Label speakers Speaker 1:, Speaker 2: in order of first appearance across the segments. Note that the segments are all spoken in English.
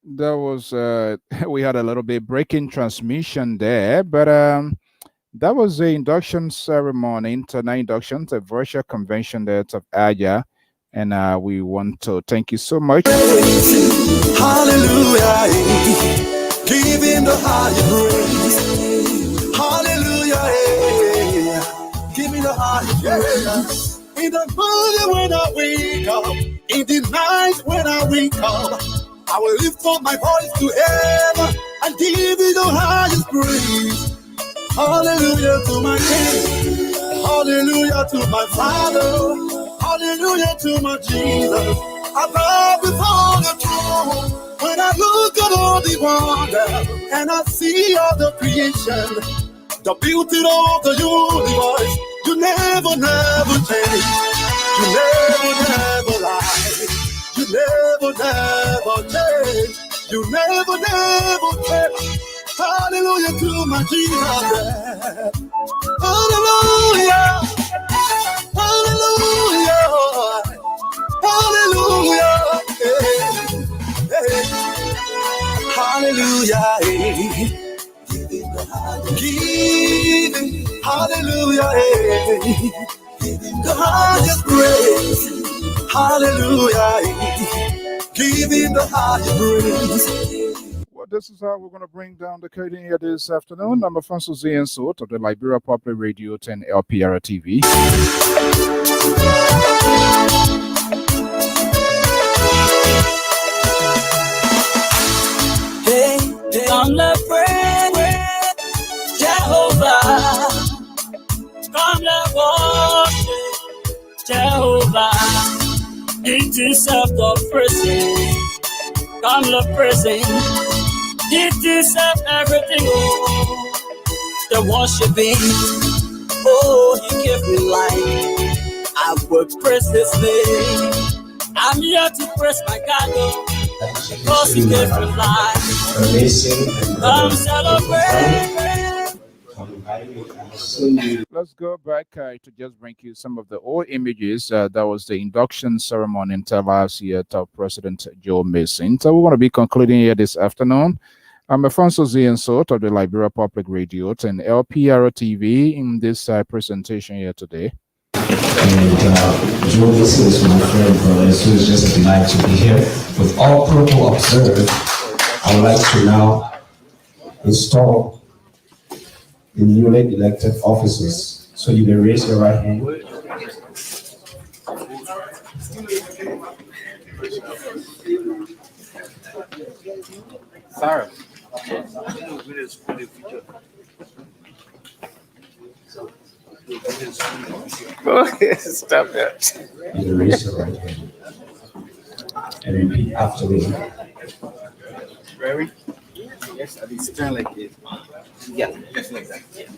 Speaker 1: That was we had a little bit breaking transmission there, but that was the induction ceremony, internal induction, the virtual convention there of Alja, and we want to thank you so much.
Speaker 2: Hallelujah. Give him the highest praise. Hallelujah. Give me the highest praise. In the morning when I wake up, in the night when I wake up, I will lift up my voice to heaven and give you the highest praise. Hallelujah to my King. Hallelujah to my Father. Hallelujah to my Jesus. I bow before the throne. When I look at all the wonder and I see all the creation, the beauty of the universe, you never, never change. You never, never lie. You never, never change. You never, never fail. Hallelujah to my Jesus. Hallelujah. Hallelujah. Hallelujah. Hey, hey. Hallelujah. Hey. Give him, hallelujah. Hey. The highest praise. Hallelujah. Give him the highest praise.
Speaker 1: Well, this is how we're going to bring down the curtain here this afternoon. I'm Afonso Z and Sort of the Liberia Public Radio 10 LPR TV.
Speaker 2: Hey, come let's pray, Jehovah. Come let's worship Jehovah. It is of the praising. Come let's praising. It is of everything. Oh, the worshiping. Oh, he gave me life. I will praise his name. I'm here to praise my God. Oh, because he gave me life. Come celebrate.
Speaker 1: Let's go back to just bring you some of the old images. That was the induction ceremony in last year of President Joe Mason. So we're going to be concluding here this afternoon. I'm Afonso Z and Sort of the Liberia Public Radio and LPR TV in this presentation here today.
Speaker 3: And Joe Mason is my friend, brother, so it's just a delight to be here. With all protocol observed, I would like to now install the newly elected officers. So you may raise your right hand.
Speaker 4: Sarah. Stop that.
Speaker 3: You may raise your right hand and repeat after me.
Speaker 4: Ready? Yes, I mean, stand like this. Yeah, just like that. Yeah.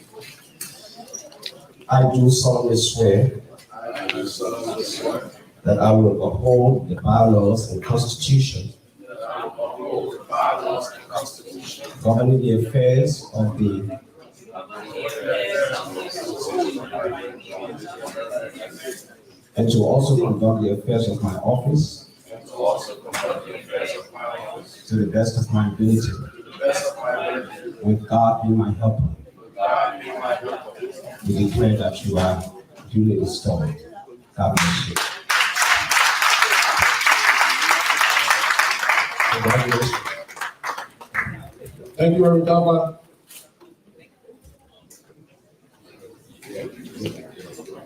Speaker 3: I do solemnly swear that I will uphold the bylaws and constitution governing the affairs of the and to also conduct the affairs of my office to the best of my ability, with God being my helper. We declare that you are duly installed. God bless you. Congratulations.
Speaker 5: Thank you, Reverend Kaba.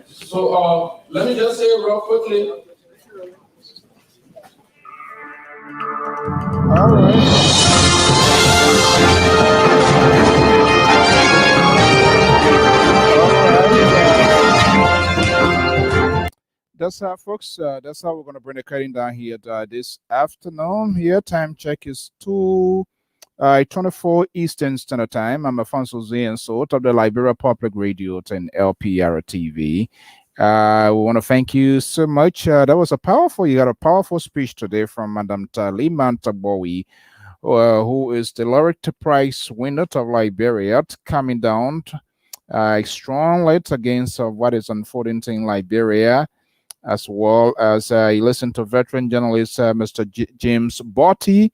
Speaker 5: So let me just say real quickly.
Speaker 1: All right. That's how, folks. That's how we're going to bring the curtain down here this afternoon. Here, time check is 24 Eastern Standard Time. I'm Afonso Z and Sort of the Liberia Public Radio and LPR TV. We want to thank you so much. That was you got a powerful speech today from Madam Taliman Tabowi, who is the Laureate Prize winner of Liberia, coming down strong light against what is unfolding in Liberia, as well as you listen to veteran journalist Mr. James Botti,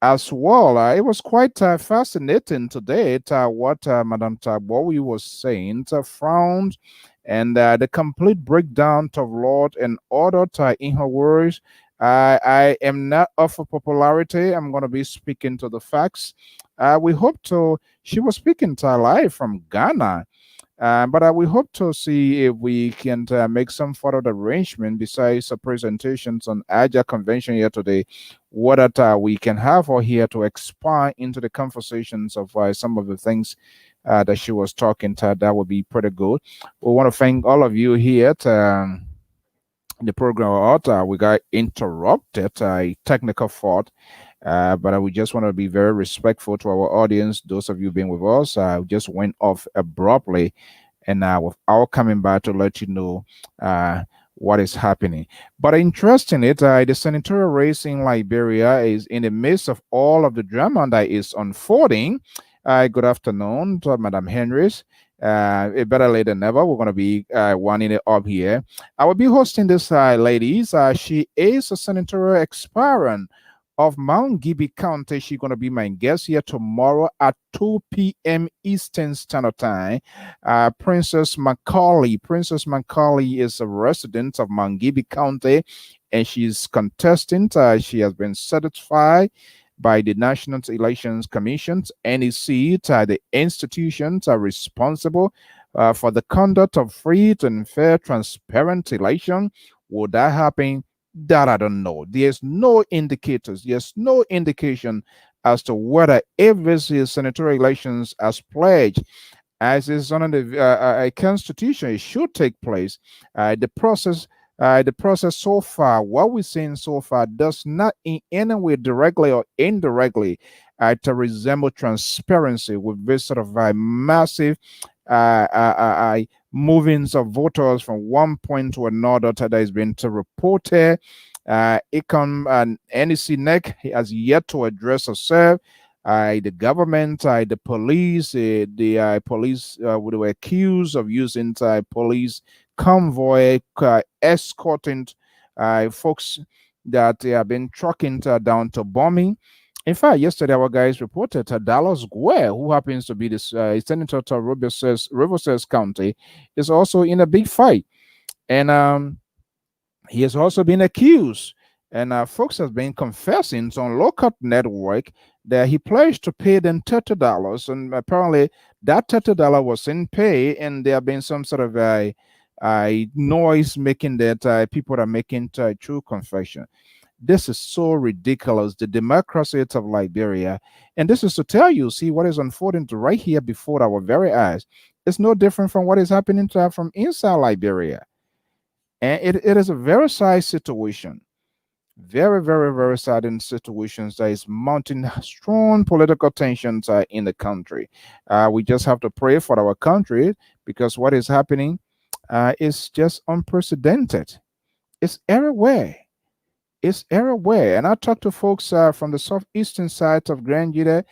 Speaker 1: as well. It was quite fascinating today what Madame Tabowi was saying, frowned, and the complete breakdown of Lord and order in her words. I am not up for popularity. I'm going to be speaking to the facts. We hope to. She was speaking to live from Ghana, but we hope to see if we can make some further arrangement besides the presentations on Alja Convention here today, what that we can have her here to expand into the conversations of some of the things that she was talking to. That would be pretty good. We want to thank all of you here at the program out. We got interrupted, a technical fault, but we just want to be very respectful to our audience. Those of you being with us, just went off abruptly, and without coming back to let you know what is happening. But interesting, the senatorial race in Liberia is in the midst of all of the drama that is unfolding. Good afternoon to Madam Henrys. Better late than never. We're going to be winding it up here. I will be hosting this ladies. She is a senatorial aspirant of Mount Gibby County. She's going to be my guest here tomorrow at 2 p.m. Eastern Standard Time. Princess Macaulay. Princess Macaulay is a resident of Mount Gibby County, and she's contesting. She has been certified by the National Elections Commission, NEC, the institutions are responsible for the conduct of free and fair, transparent election. Would that happen? That I don't know. There's no indicators. There's no indication as to whether if this is senatorial elections as pledged, as is under the constitution, it should take place. The process so far, what we're seeing so far, does not in any way directly or indirectly to resemble transparency with this sort of massive movings of voters from one point to another that has been to reported. Econ and NEC NEC has yet to address herself. The government, the police, the police were accused of using police convoy escorting folks that they have been trucking down to bombing. In fact, yesterday our guys reported Dallas Guare, who happens to be this senator to Riverside County, is also in a big fight, and he has also been accused. And folks have been confessing on local network that he pledged to pay them $30, and apparently that $30 was in pay, and there have been some sort of a noise making that people are making true confession. This is so ridiculous. The democracy of Liberia, and this is to tell you, see what is unfolding right here before our very eyes. It's no different from what is happening from inside Liberia, and it is a very sad situation. Very, very, very sad in situations that is mounting strong political tensions in the country. We just have to pray for our country because what is happening is just unprecedented. It's everywhere. It's everywhere. And I talk to folks from the southeastern side of Grand Judah.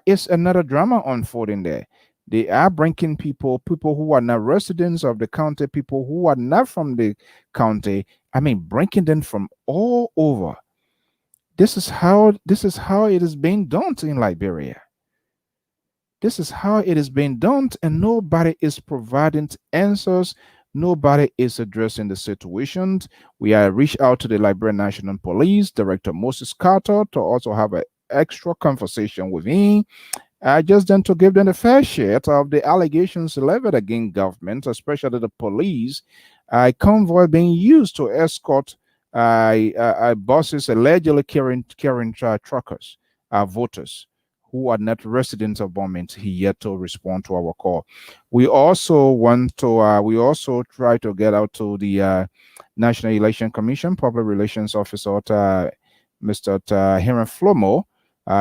Speaker 1: It's another drama unfolding there. They are bringing people who are not residents of the county, people who are not from the county. I mean, bringing them from all over. This is how it is being done in Liberia. This is how it is being done, and nobody is providing answers. Nobody is addressing the situations. We are reached out to the Liberian National Police Director Moses Carter to also have an extra conversation with him. Just then to give them a fair share of the allegations leveled against government, especially the police, a convoy being used to escort buses allegedly carrying truckers, voters who are not residents of Bombing. He yet to respond to our call. We also we also try to get out to the National Election Commission Public Relations Officer, Mr. Hiram Flomo,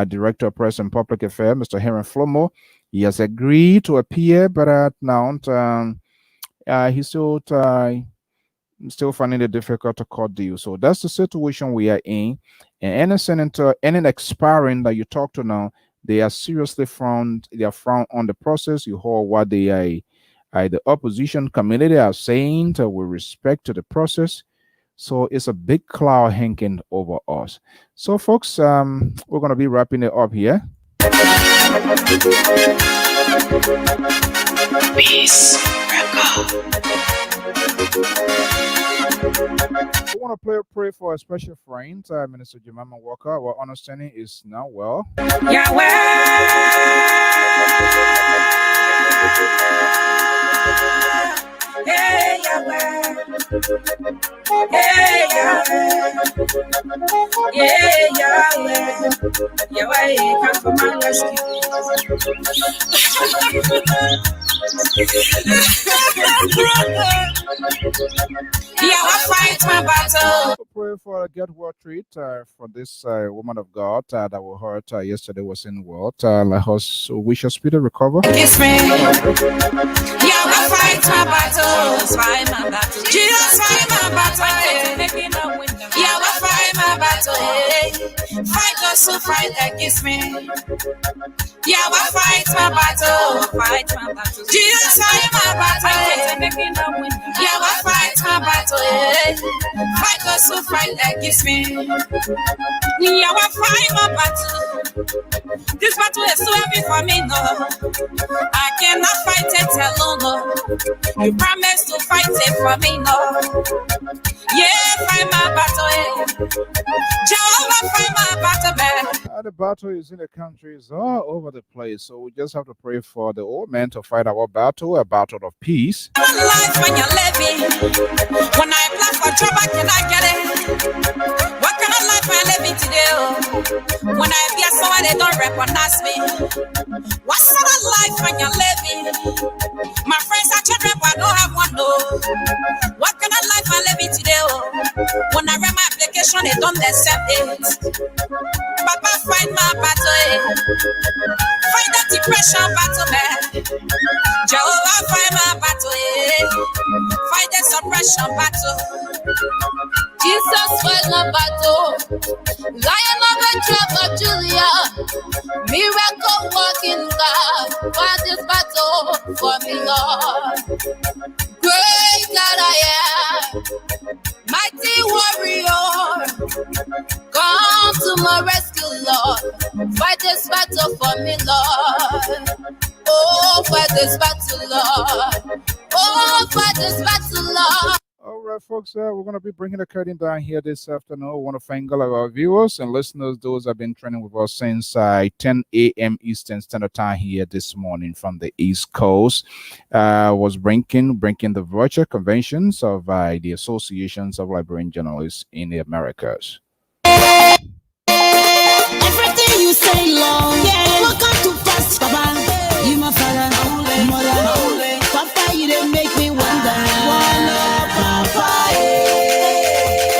Speaker 1: Director of Press and Public Affairs, Mr. Hiram Flomo. He has agreed to appear, but now he's still finding it difficult to cut deal. So that's the situation we are in. And any senator, any expiring that you talk to now, they are seriously frowned. They are frowned on the process. You heard what the opposition community are saying with respect to the process. So it's a big cloud hanging over us. So, folks, we're gonna be wrapping it up here.
Speaker 2: Peace.
Speaker 1: We want to pray for a special friend, Minister Jemima Walker. Our understanding is now well.
Speaker 2: Hey, Yahweh. Hey, Yahweh. Yeah, Yahweh. Yahweh, come for my rescue. Yahweh, fight my battle.
Speaker 1: Pray for a get well treat for this woman of God that we heard yesterday was in world. Let us wish her speedy recover.
Speaker 2: Kiss me. Yahweh, fight my battles. Fight my battle. Jesus, fight my battle. Yahweh, fight my battle. Fight us who fight against me. Yahweh, fight my battle. Fight my battle. Jesus, fight my battle. Yahweh, fight my battle. Fight us who fight against me. Yahweh, fight my battle. This battle is too heavy for me, no. I cannot fight it alone, no. You promised to fight it for me, no. Yeah, fight my battle, Jehovah, fight my battle, man.
Speaker 1: The battle is in the countries all over the place, so we just have to pray for the old man to fight our battle, a battle of peace.
Speaker 2: Life when you're living, when I apply for trouble, can I get it? What kind of life am I living today? When I appear someone, they don't recognize me. What sort of life when you're living? My friends are children, but I don't have one, no. What kind of life am I living today? When I read my application, they don't accept it. Papa, fight my battle, fight that depression battle, man. Jehovah, fight my battle, fight the suppression battle. Jesus, fight my battle. Lion of the tribe of Julia, miracle working God, fight this battle for me, Lord. Great God I am, mighty warrior, come to my rescue, Lord. Fight this battle for me, Lord. Oh, fight this battle, Lord. Oh, fight this battle, Lord.
Speaker 1: All right, folks, we're going to be bringing the curtain down here this afternoon. We want to thank all of our viewers and listeners, those who have been training with us since 10 a.m. Eastern Standard Time here this morning from the East Coast. Was bringing the virtual conventions of the Associations of Liberian Journalists in the Americas.
Speaker 2: Everything you say, Lord, yeah. Welcome to First Papa. You my father, mother, Papa, you didn't make me wonder. Papa,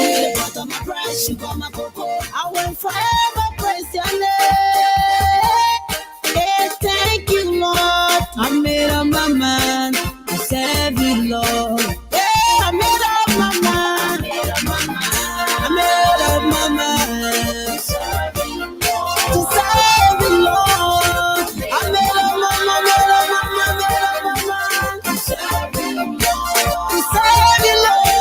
Speaker 2: you the bottom of price, you got my cocoa. I will forever praise your name. Yeah, thank you, Lord. I made up my mind. I serve you, Lord. Yeah, I made up my mind. I made up my mind. To serve you, Lord. I made up my mind. To serve you, Lord.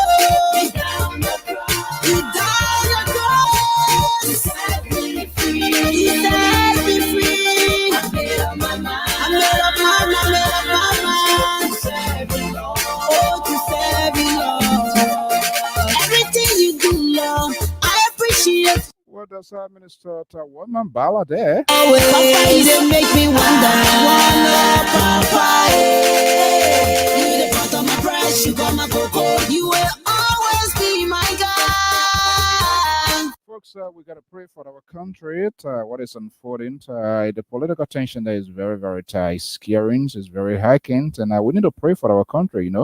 Speaker 2: You died on the cross. You set me free. You set me free. I made up my mind. I made up my mind. To serve you, Lord. Oh, to serve you, Lord. Everything you do, Lord, I appreciate.
Speaker 1: What does Minister Woman Bala there?
Speaker 2: Papa, you didn't make me wonder. Papa, you the bottom of price, you got my cocoa. You will always be my God.
Speaker 1: Folks, we got to pray for our country. What is unfolding? The political tension there is very, very tight. Scaring is very hiking, and we need to pray for our country, you know.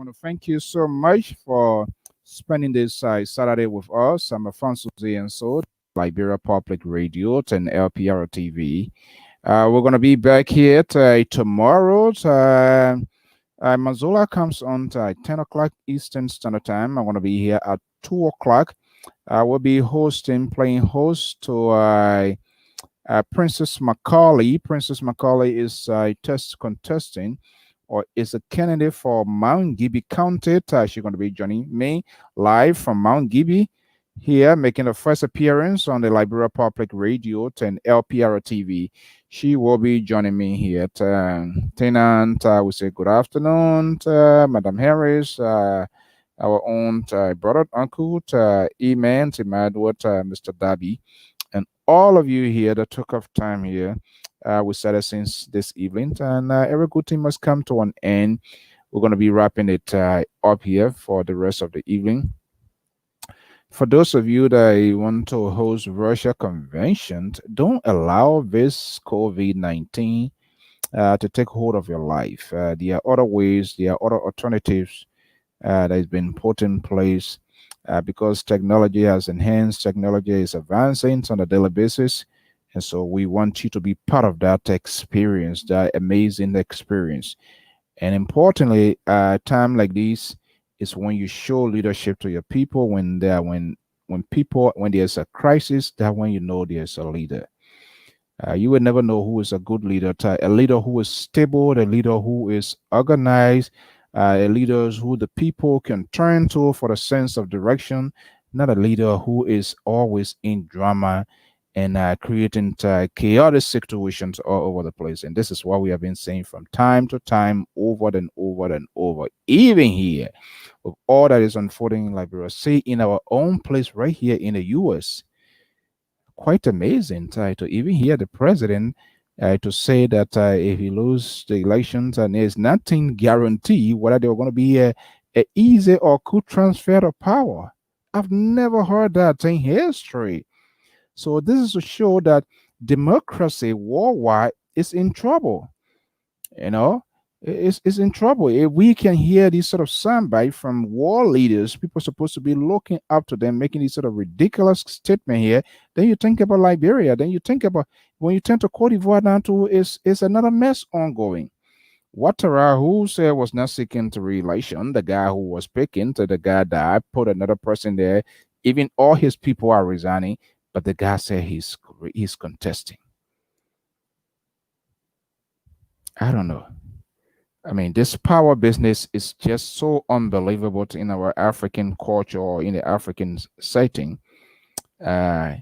Speaker 1: want to thank you so much for spending this Saturday with us. I'm Afonso and so Liberia Public Radio and LPR TV. We're going to be back here tomorrow. Mazzola comes on at 10 o'clock Eastern Standard Time. I'm going to be here at 2 o'clock. I will be playing host to Princess Macaulay. Princess Macaulay is test contesting or is a candidate for Mount Gibby County. She's going to be joining me live from Mount Gibby here, making the first appearance on the Liberia Public Radio and LPR TV. She will be joining me here. Tenant, we say good afternoon, Madam Harris, our own brother, uncle, Eman, Tim Edward, Mr. Darby and all of you here that took off time here. We started since this evening, and every good thing must come to an end. We're going to be wrapping it up here for the rest of the evening. For those of you that want to host Russia conventions, don't allow this COVID-19 to take hold of your life. There are other ways, there are other alternatives that has been put in place because technology has enhanced, technology is advancing on a daily basis. And so we want you to be part of that experience, that amazing experience. And importantly, a time like this is when you show leadership to your people. When there's a crisis, that when you know there's a leader. You will never know who is a good leader. A leader who is stable, a leader who is organized, a leader who the people can turn to for a sense of direction, not a leader who is always in drama and creating chaotic situations all over the place. And this is what we have been saying from time to time, over and over and over. Even here, with all that is unfolding in Liberia, say in our own place right here in the U.S., quite amazing to even hear the president to say that if he loses the elections and there's nothing guarantee whether there are going to be a easy or quick transfer of power. I've never heard that in history. So this is to show that democracy worldwide is in trouble. You know, is in trouble. If we can hear these sort of soundbite from war leaders, people are supposed to be looking up to them, making these sort of ridiculous statement here. Then you think about Liberia. Then you think about when you turn to Cote d'Ivoire now too, is another mess ongoing. Ouattara, who said was not seeking to re-election, the guy who was picking to the guy died, put another person there. Even all his people are resigning, but the guy said he's contesting. I don't know. I mean, this power business is just so unbelievable in our African culture or in the African setting. Uh,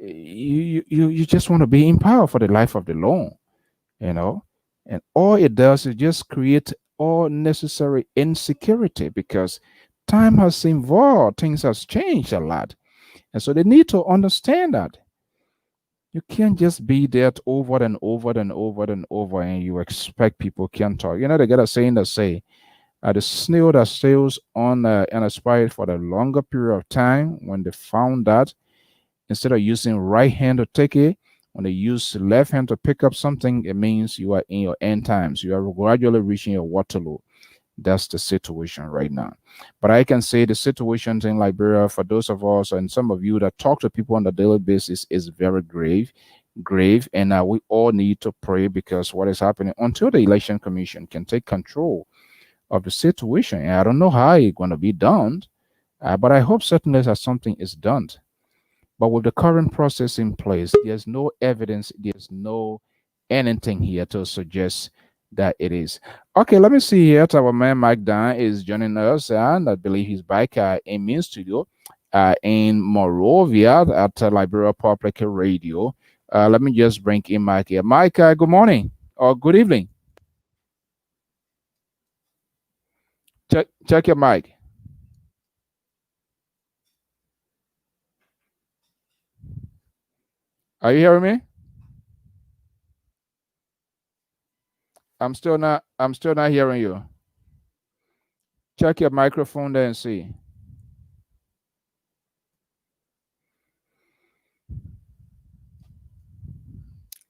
Speaker 1: you just want to be in power for the life of the long, you know, and all it does is just create all necessary insecurity because time has evolved, things has changed a lot, and so they need to understand that. You can't just be there over and over and over and over, and you expect people can talk. You know, they got a saying that say, the snail that sails on an aspire for a longer period of time, when they found that instead of using right hand to take it, when they use left hand to pick up something, it means you are in your end times. You are gradually reaching your Waterloo. That's the situation right now. But I can say the situations in Liberia for those of us and some of you that talk to people on a daily basis is very grave, and we all need to pray because what is happening until the election commission can take control of the situation. And I don't know how it's going to be done, but I hope certainly that something is done. But with the current process in place, there's no evidence, there's no anything here to suggest that it is. Okay, let me see here. Our man Mike Dan is joining us, and I believe he's back in main studio in Morovia at Liberia Public Radio. Let me just bring in Mike here. Mike, good morning or good evening. Check your mic. Are you hearing me? I'm still not hearing you. Check your microphone there and see.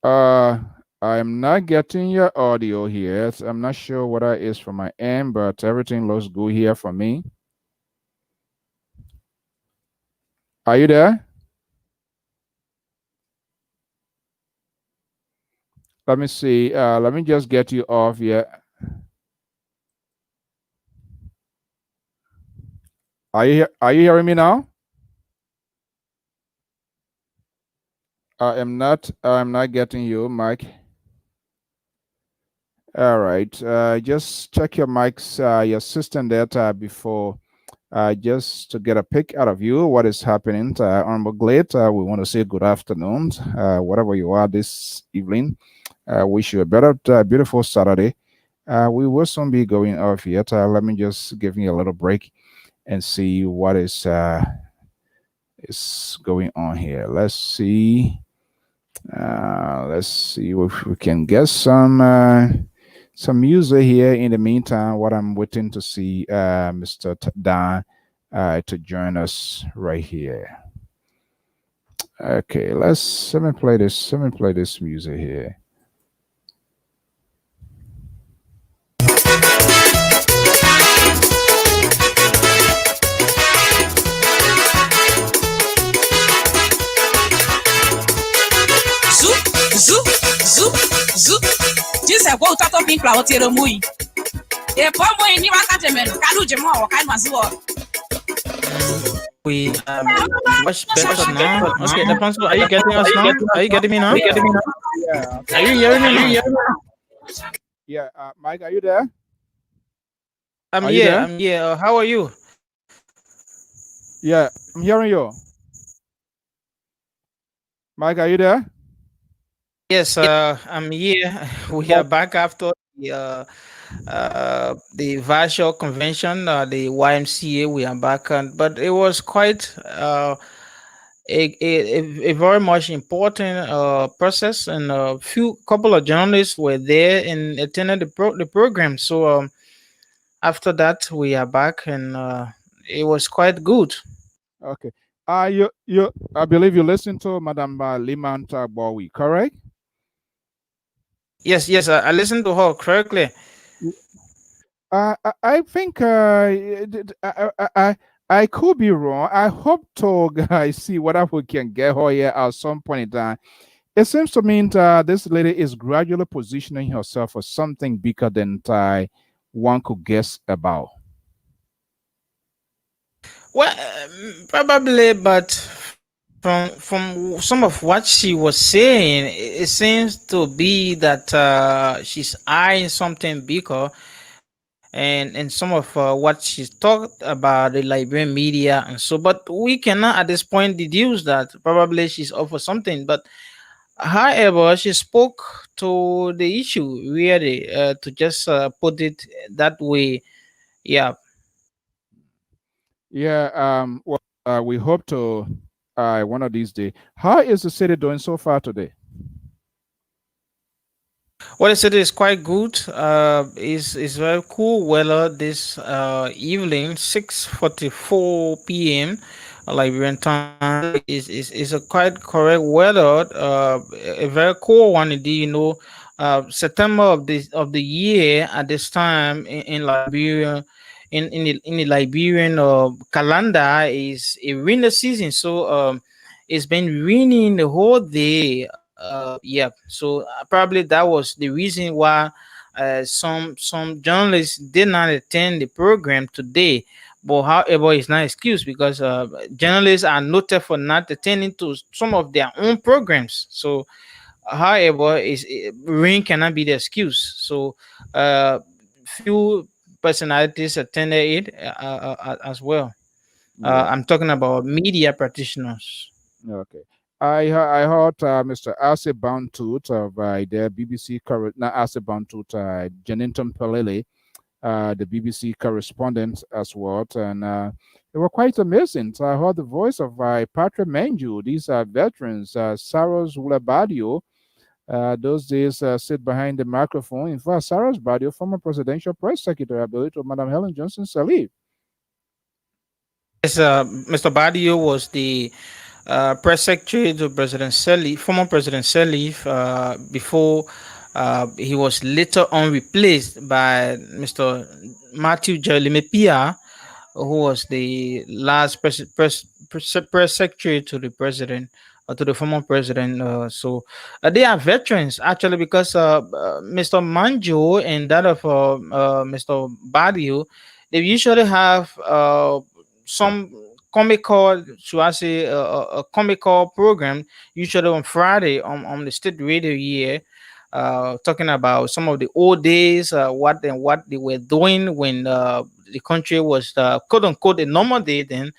Speaker 1: Uh I'm not getting your audio here. I'm not sure what that is from my end, but everything looks good here for me. Are you there? Let me see. Let me just get you off here. Are you hearing me now? I'm not getting you, Mike. All right. Just check your mics, your system data before just to get a pic out of you what is happening. Honorable Glade, we want to say good afternoon, wherever you are this evening. Wish you a better, beautiful Saturday. We will soon be going off yet. Let me just give you a little break and see what is going on here. Let's see if we can get some music here in the meantime. What I'm waiting to see Mr. Dan to join us right here. Okay, let me play this. Let me play this music here.
Speaker 6: Zoop, zoop, zoop, zoop. Jise kwa utato pink la otero mui. E pomo ini wakate meno. Kalu jemo wa kai mazuo.
Speaker 7: We much better now. Okay, Alfonso, are you getting us now? Are you getting me now?
Speaker 1: Yeah.
Speaker 7: Are you hearing me now?
Speaker 1: Yeah, Mike, are you there?
Speaker 7: I'm
Speaker 1: Are you
Speaker 7: here.
Speaker 1: there?
Speaker 7: I'm here. How are you?
Speaker 1: Yeah, I'm hearing you. Mike, are you there?
Speaker 7: Yes, I'm here. We are back after the virtual convention, the YMCA. We are back, but it was quite a very much important process, and a few couple of journalists were there and attended the program. So after that, we are back, and it was quite good.
Speaker 1: Okay. You I believe you listened to Madam Limanta Bowie, correct?
Speaker 7: Yes, yes, I listened to her correctly.
Speaker 1: I think I could be wrong. I hope to guys see whether we can get her here at some point in time. It seems to me that this lady is gradually positioning herself for something bigger than one could guess about.
Speaker 7: Well, probably, but from some of what she was saying, it seems to be that she's eyeing something bigger, and some of what she's talked about the Liberian media and so. But we cannot at this point deduce that probably she's up for something. But however, she spoke to the issue really, to just put it that way. Yeah.
Speaker 1: Yeah. Well, we hope to one of these days. How is the city doing so far today?
Speaker 7: What I said is quite good. Is very cool weather this evening, 6:44 p.m. Liberian time. Is a quite correct weather. A very cool one indeed. September of the year at this time in Liberia, in the Liberian calendar is a rainy season. So it's been raining the whole day. Yeah, so probably that was the reason why some journalists did not attend the program today. But however, it's not excuse because journalists are noted for not attending to some of their own programs. So however, rain cannot be the excuse. So few personalities attended it as well.
Speaker 1: Yeah.
Speaker 7: I'm talking about media practitioners.
Speaker 1: Okay. I heard Mr. Ase Bantut of the BBC not Ase Bantut, Janington Pelele, the BBC correspondent as well, and they were quite amazing. So I heard the voice of Patrick Manju. These are veterans. Saros Wulabadio, those days sit behind the microphone. In fact, Saros Badio, former presidential press secretary, I believe, to Madam Helen Johnson Sirleaf.
Speaker 7: Yes, Mr. Badio was the press secretary to President Sirleaf, former President Sirleaf, before He was later on replaced by Mr. Matthew Jeremy Pia, who was the last press secretary to the president, to the former president. So they are veterans actually, because Mr. Manjo and that of Mr. Badio, they usually have some comical, should I say, a comical program usually on Friday on the state radio here. Talking about some of the old days, what they were doing when the country was quote unquote a normal day then.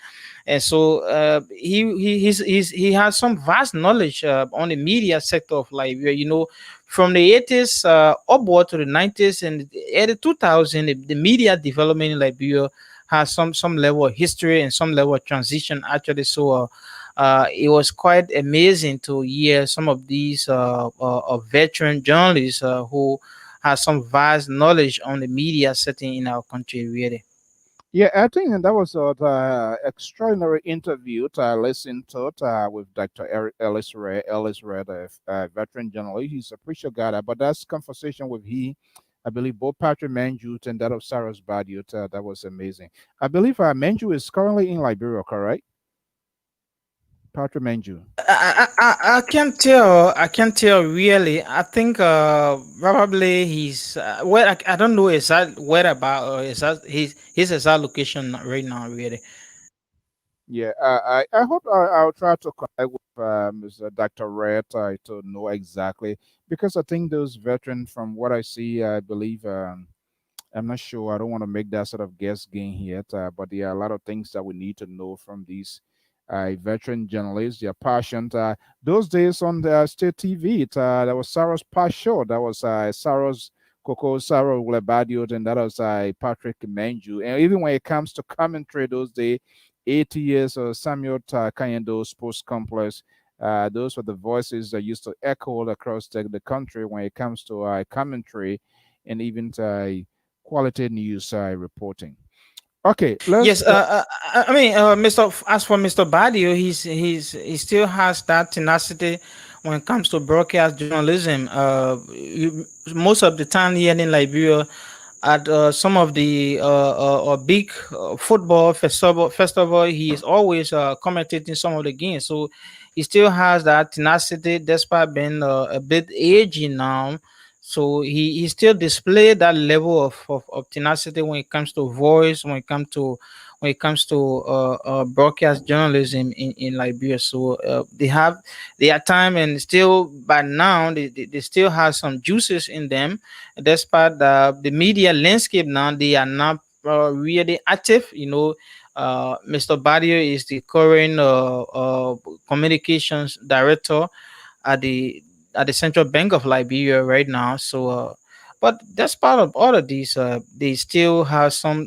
Speaker 7: And so he has some vast knowledge on the media sector of Liberia. From the 80s upward to the 90s and the early 2000s, the media development in Liberia has some level of history and some level of transition actually. It was quite amazing to hear some of these veteran journalists who have some vast knowledge on the media setting in our country, really.
Speaker 1: Yeah, I think that was the extraordinary interview I listened to with Dr. Eric Ellis Red, a veteran journalist. He's a pretty guy, but that's conversation with I believe both Patrick Manjut and that of Sarah's Badiut. That was amazing. I believe Manju is currently in Liberia, correct? Patrick Manju.
Speaker 7: I can't tell. I can't tell really. I think probably he's well. I don't know exact where about his exact location right now. Really.
Speaker 1: Yeah, I hope I'll try to connect with Mr. Dr. Red to know exactly because I think those veterans, from what I see, I believe. I'm not sure. I don't want to make that sort of guess game yet, but there are a lot of things that we need to know from these veteran journalists. Their passion. Those days on the state TV, that was Sarah's past show. That was Sarah's Coco Sarah Ulebadio, and that was Patrick Menju. And even when it comes to commentary, those days, 80 years or Samuel Kayendo Sports Complex. Those were the voices that used to echo across the country when it comes to commentary and even quality news reporting. Okay, let's.
Speaker 7: Yes, I mean, As for Mr. Badio, he still has that tenacity when it comes to broadcast journalism. Most of the time here in Liberia, at some of the big football festival, he is always commentating some of the games. So he still has that tenacity despite being a bit aging now. So he still displayed that level of tenacity when it comes to voice, when it comes to broadcast journalism in Liberia. So they have their time, and still by now they still have some juices in them. Despite the media landscape now, they are not really active. Mr. Badio is the current communications director at the Central Bank of Liberia right now. But that's part of all of these. They still have some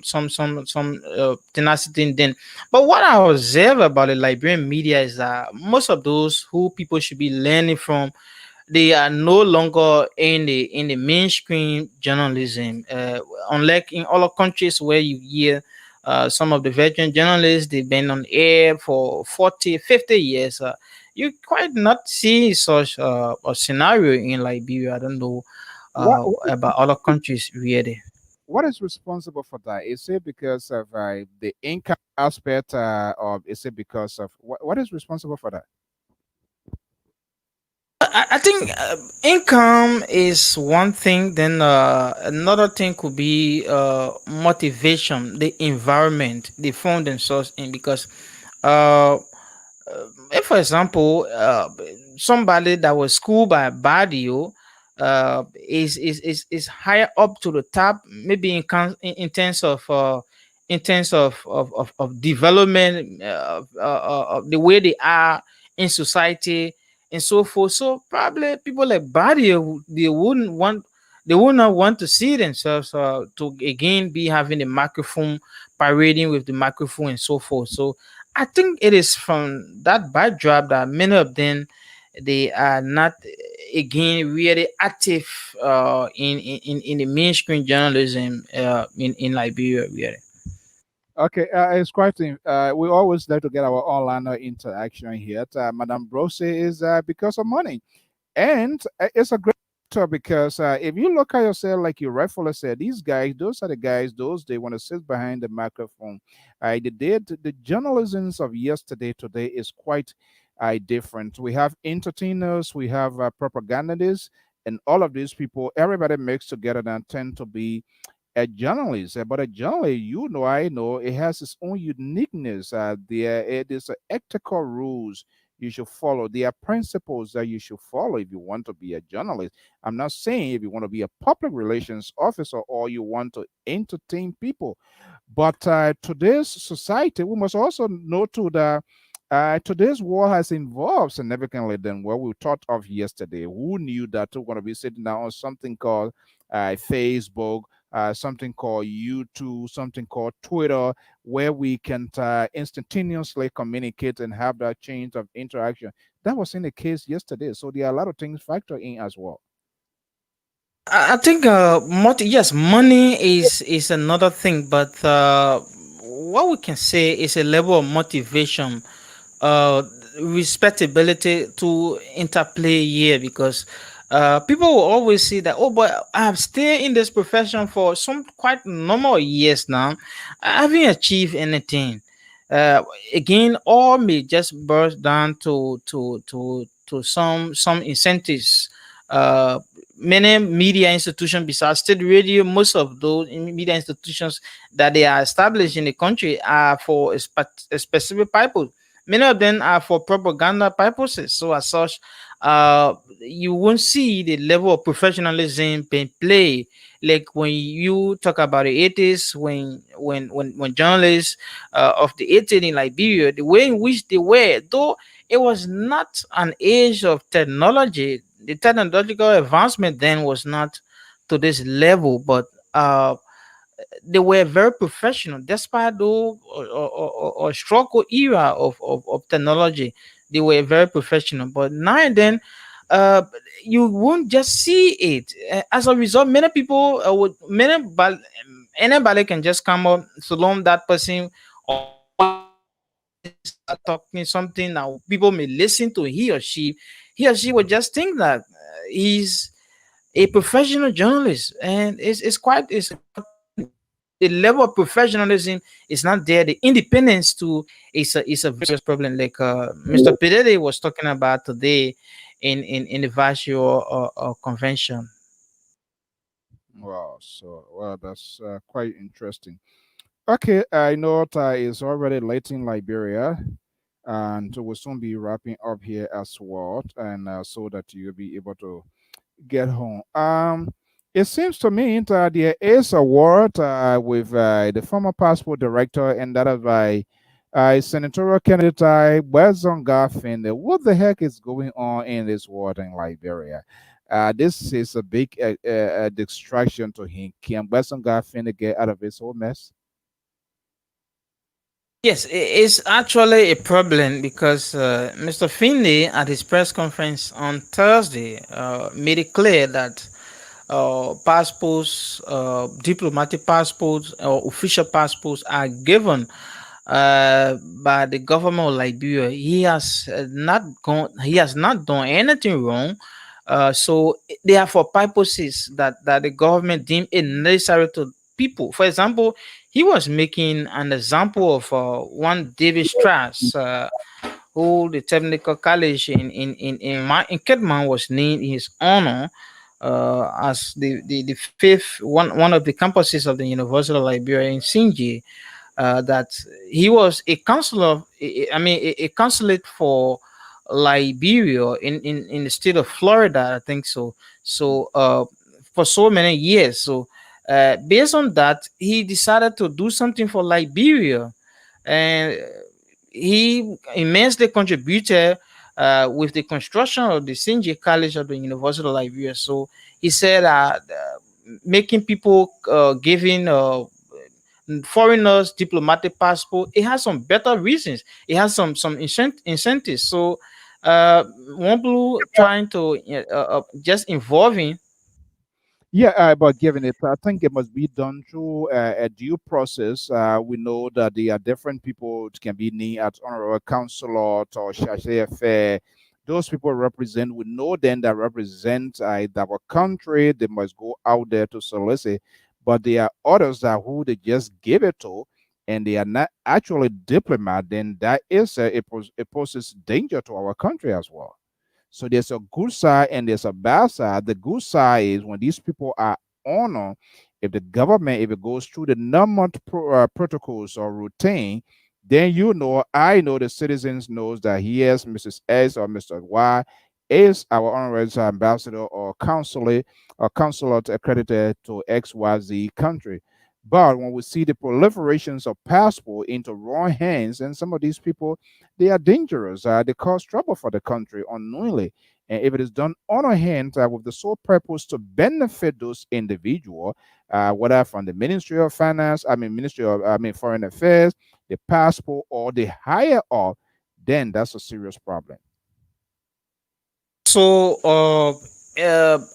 Speaker 7: tenacity in them. But what I observe about the Liberian media is that most of those who people should be learning from, they are no longer in the mainstream journalism. Unlike in other countries where you hear some of the veteran journalists, they've been on air for 40, 50 years. You quite not see such a scenario in Liberia. I don't know
Speaker 1: What
Speaker 7: about other countries really.
Speaker 1: what is responsible for that? Is it because of the income aspect, or is it because of what is responsible for that?
Speaker 7: I think income is one thing. Then another thing could be motivation, the environment they found themselves in. Because uh, if, for example, somebody that was schooled by a Badio is higher up to the top, maybe in terms of development, the way they are in society and so forth. So probably people like Badio, they would not want to see themselves to again be having the microphone, parading with the microphone and so forth. So I think it is from that backdrop that many of them, they are not again really active in the mainstream journalism in Liberia really.
Speaker 1: Okay, it's quite. We always like to get our online interaction here. Madam Brose is because of money, and it's a great because if you look at yourself, like you rightfully said, these guys, those are the guys, those they want to sit behind the microphone. The journalisms of yesterday, today is quite different. We have entertainers, we have propagandists, and all of these people, everybody mixed together and tend to be a journalist. But a journalist, you know, I know, it has its own uniqueness. It is ethical rules you should follow. There are principles that you should follow if you want to be a journalist. I'm not saying if you want to be a public relations officer or you want to entertain people, but today's society, we must also know too that today's world has evolved significantly than what we thought of yesterday. Who knew that we're going to be sitting down on something called Facebook, something called YouTube, something called Twitter, where we can instantaneously communicate and have that change of interaction. That was in the case yesterday. So there are a lot of things factor in as well.
Speaker 7: I think yes, money is another thing, but what we can say is a level of motivation, uh, respectability to interplay here, because people will always see that, oh, but I've stayed in this profession for some quite normal years now. I haven't achieved anything. Uh, Again, all may just burst down to some incentives. Many media institutions besides state radio, most of those media institutions that they are established in the country are for a specific purpose. Many of them are for propaganda purposes. So as such, you won't see the level of professionalism being played. Like when you talk about the 80s, when journalists of the 80s in Liberia, the way in which they were, though it was not an age of technology, the technological advancement then was not to this level, but they were very professional despite though or struggle era of technology. They were very professional, but now and then uh you won't just see it. As a result, many people would many anybody can just come up salute that person or start talking something now people may listen to. He or she would just think that he's a professional journalist, and it's quite the level of professionalism is not there. The independence too is a very serious problem, like Mr. Pedere was talking about today in the virtual convention.
Speaker 1: Wow, so well, that's quite interesting. Okay, I know that it's already late in Liberia, and we'll soon be wrapping up here as well, and so that you'll be able to get home. It seems to me that there is a word with the former passport director and that of senatorial candidate Wezon Garfin. What the heck is going on in this world in Liberia? This is a big distraction to him. Can Wezon Garfin get out of this whole mess?
Speaker 7: Yes, it's actually a problem because Mr. Finley at his press conference on Thursday made it clear that passports, diplomatic passports or official passports are given by the government of Liberia. He has not done anything wrong. So they are for purposes that the government deemed it necessary to people. For example, he was making an example of one David Strauss, who the technical college in Kedman was named in his honor as the fifth one of the campuses of the University of Liberia in Sinji. That he was a counselor, I mean, a consulate for Liberia in the state of Florida, I think so. So for so many years. So based on that, he decided to do something for Liberia, and he immensely contributed with the construction of the Sinji College of the University of Liberia. So he said making people giving foreigners diplomatic passport, it has some better reasons. It has some incentives. So one blue trying to just involving.
Speaker 1: Yeah, but given it, I think it must be done through a due process. We know that there are different people it can be named as honorable counselor or charge d'affaires, those people represent, we know then that represent our country, they must go out there to solicit. But there are others that who they just give it to, and they are not actually diplomat, then that is it poses danger to our country as well. So there's a good side and there's a bad side. The good side is when these people are honored, if the government, if it goes through the normal protocols or routine, then you know, I know the citizens knows that he is Mrs. S or Mr. Y is our honorary ambassador or consulate accredited to XYZ country. But when we see the proliferations of passport into wrong hands, and some of these people, they are dangerous. They cause trouble for the country unknowingly. And if it is done on a hand with the sole purpose to benefit those individuals, whether from the Ministry of Finance, Ministry of Foreign Affairs, the passport, or the higher up, then that's a serious problem.
Speaker 7: So,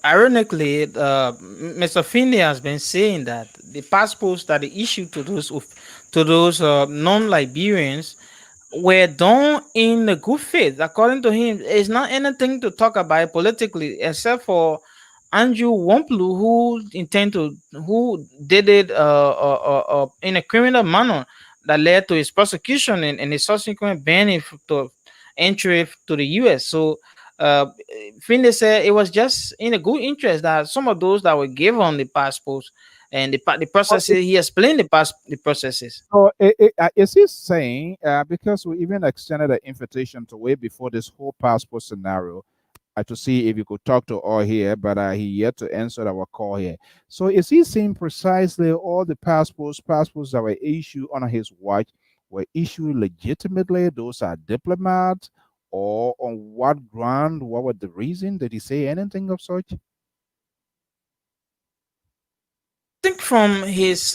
Speaker 7: ironically, Mr. Finley has been saying that the passports that they issued to those non-Liberians were done in the good faith. According to him, it's not anything to talk about politically, except for Andrew Wamplu, who did it in a criminal manner that led to his prosecution and his subsequent banning to entry to the U.S. So, uh, Finley said it was just in a good interest that some of those that were given the passports and the processes. He explained the processes.
Speaker 1: So is he saying because we even extended an invitation to way before this whole passport scenario to see if you could talk to all here, but he yet to answer our call here. So is he saying precisely all the passports that were issued on his watch were issued legitimately? Those are diplomats, or on what ground? What was the reason? Did he say anything of such?
Speaker 7: Think from his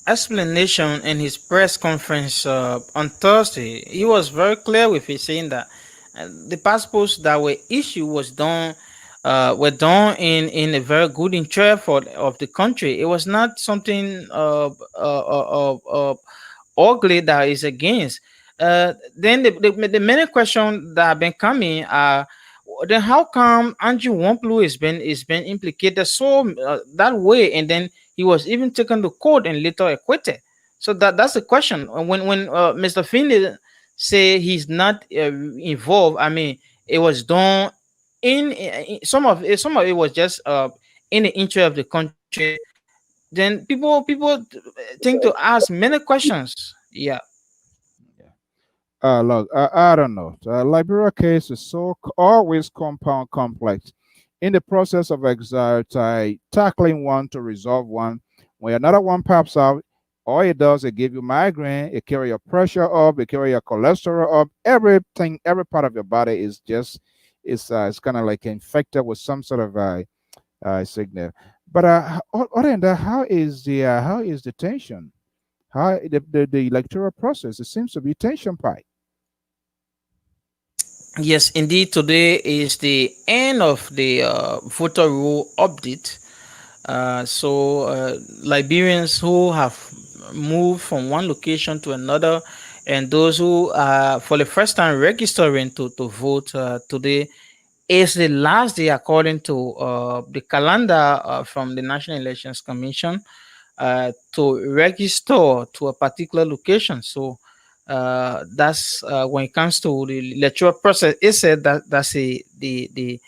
Speaker 7: explanation in his press conference on Thursday, he was very clear with it, saying that the passports that were issued were done in a very good interest of the country. It was not something ugly that is against. Then the many questions that have been coming are, then how come Andrew Wamplu is been implicated so that way, and then he was even taken to court and later acquitted. So that's the question. When Mr. Finley say he's not involved, I mean it was done some of it was just in the interest of the country. Then people think to ask many questions. Yeah.
Speaker 1: Yeah. Look, I don't know. The Liberia case is always compound complex. In the process of anxiety, tackling one to resolve one, when another one pops out, all it does is give you migraine, it carry your pressure up, it carry your cholesterol up, everything, every part of your body is just it's kind of like infected with some sort of signal. But other than that, how is the tension? How the electoral process? It seems to be tension pie.
Speaker 7: Yes, indeed. Today is the end of the voter roll update. So Liberians who have moved from one location to another, and those who are for the first time registering to vote today is the last day according to the calendar from the National Elections Commission to register to a particular location. So that's when it comes to the electoral process. It said that that's the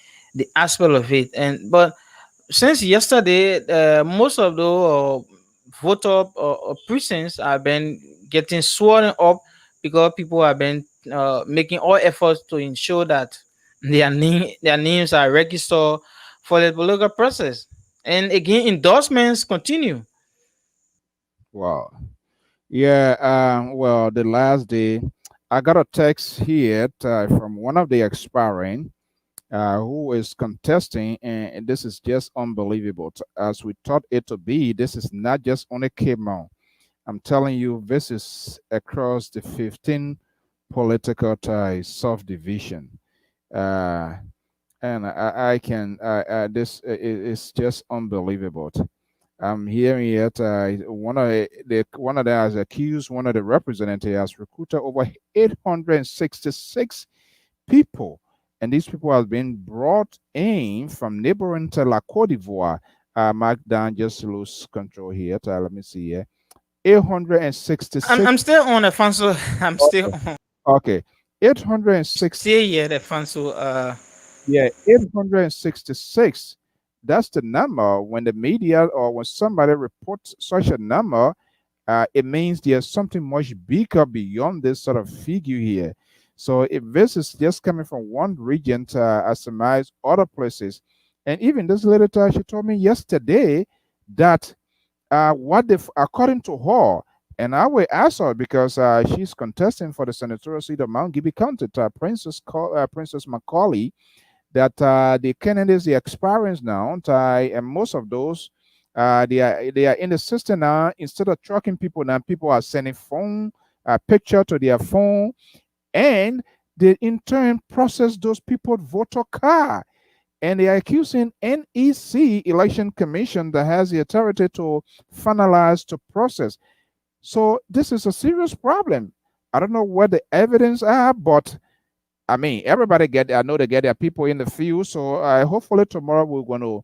Speaker 7: aspect of it. And but since yesterday, most of the voter precincts have been getting sworn up because people have been making all efforts to ensure that their names are registered for the political process. And again, endorsements continue.
Speaker 1: Wow. Yeah. Well, the last day, I got a text here from one of the expiring who is contesting, and this is just unbelievable. As we thought it to be, this is not just only Cape. I'm telling you, this is across the 15 political ties subdivision. Uh, and I can, this is just unbelievable. I'm hearing it. One of them has accused one of the representatives has recruited over 866 people and these people have been brought in from neighboring to La Cote d'Ivoire. Mark down, just lose control here. Let me see here.
Speaker 7: I'm
Speaker 1: 866.
Speaker 7: still on Alfonso. I'm still
Speaker 1: Okay.
Speaker 7: on.
Speaker 1: Okay. 806.
Speaker 7: Still here, Alfonso.
Speaker 1: Yeah, 866. That's the number. When the media or when somebody reports such a number, it means there's something much bigger beyond this sort of figure here. So if this is just coming from one region to surmise other places, and even this lady, she told me yesterday that according to her, and I will ask her because she's contesting for the senatorial seat of Mount Gibby County, Princess Macaulay, that the candidates they experience now, and most of those they are in the system now. Instead of tracking people now, people are sending phone picture to their phone, and they in turn process those people voter card, and they are accusing NEC Election Commission that has the authority to finalize the process. So this is a serious problem. I don't know what the evidence are, but I mean, everybody get. I know they get their people in the field. So hopefully tomorrow we're going to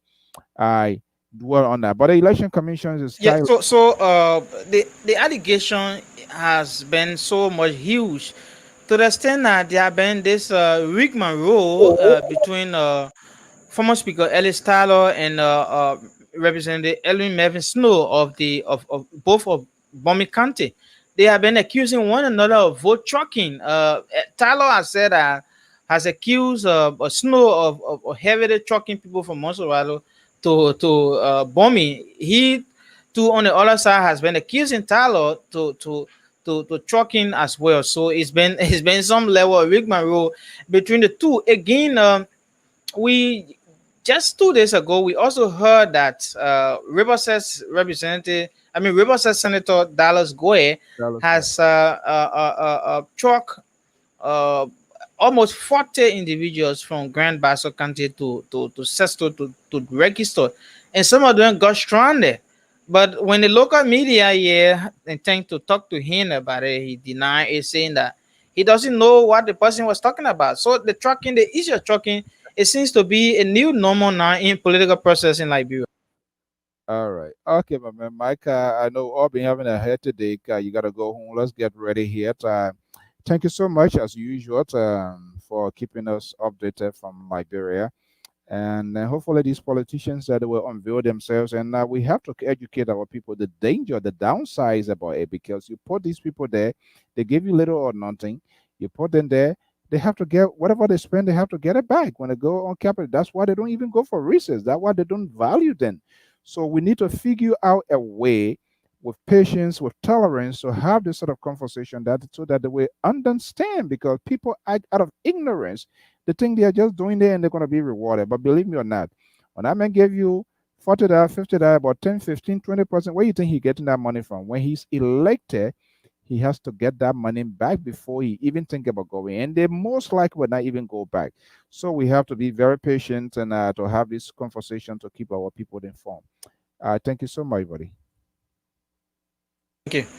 Speaker 1: dwell on that. But the election commission is
Speaker 7: Yeah,
Speaker 1: kind.
Speaker 7: the allegation has been so much huge to the extent that there have been this rigmarole between former Speaker Ellis Tyler and Representative Elwin Mervyn Snow of both of Bomi County. They have been accusing one another of vote trucking. Tyler has said has accused Snow of heavily trucking people from Monserrado to Bomi. He too on the other side has been accusing Tyler to trucking as well. So it's been it's been some level of rigmarole between the two. Again, we just 2 days ago we also heard that Riverset representative, I mean Riverset Senator Dallas Goye has truck uh, almost 40 individuals from Grand Bassa County to Sesto to register, and some of them got stranded. But when the local media here intend to talk to him about it, he denied it, saying that he doesn't know what the person was talking about. So the trucking, the issue of trucking, it seems to be a new normal now in political process in Liberia.
Speaker 1: All right. Okay, my man, Mike. I know all been having a head today. You gotta go home. Let's get ready here. Thank you so much, as usual, for keeping us updated from Liberia. And hopefully these politicians that will unveil themselves, and we have to educate our people the danger, the downsides about it, because you put these people there, they give you little or nothing. You put them there, they have to get whatever they spend, they have to get it back when they go on capital. That's why they don't even go for research. That's why they don't value them. So we need to figure out a way with patience, with tolerance, to have this sort of conversation that so that they will understand, because people act out of ignorance. They think they are just doing it and they're going to be rewarded. But believe me or not, when that man gave you $40, $50, about 10, 15, 20%, where you think he getting that money from? When he's elected, he has to get that money back before he even think about going. And they most likely will not even go back. So we have to be very patient and to have this conversation to keep our people informed. Thank you so much, buddy.
Speaker 7: Thank you.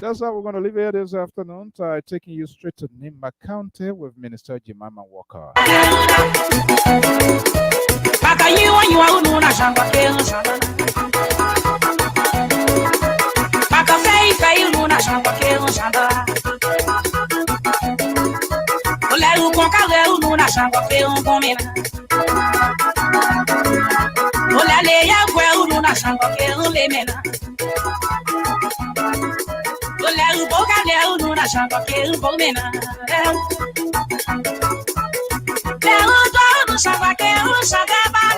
Speaker 1: That's how we're going to leave here this afternoon. Taking you straight to Nima County with Minister Jemima Walker.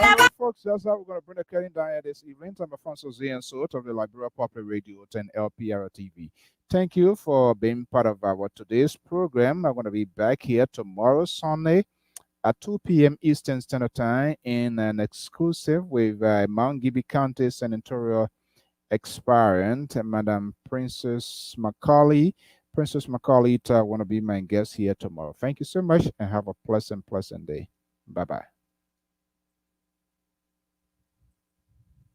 Speaker 1: Alright, folks, that's how we're going to bring the curtain down at this evening. I'm Alfonso Z and Sort of the Liberia Public Radio 10 LPR TV. Thank you for being part of our today's program. I'm going to be back here tomorrow, Sunday, at 2 p.m. Eastern Standard Time in an exclusive with Mount Gibby County Senatorial aspirant, Madam Princess Macaulay. Princess Macaulay want to be my guest here tomorrow. Thank you so much and have a pleasant day. Bye bye.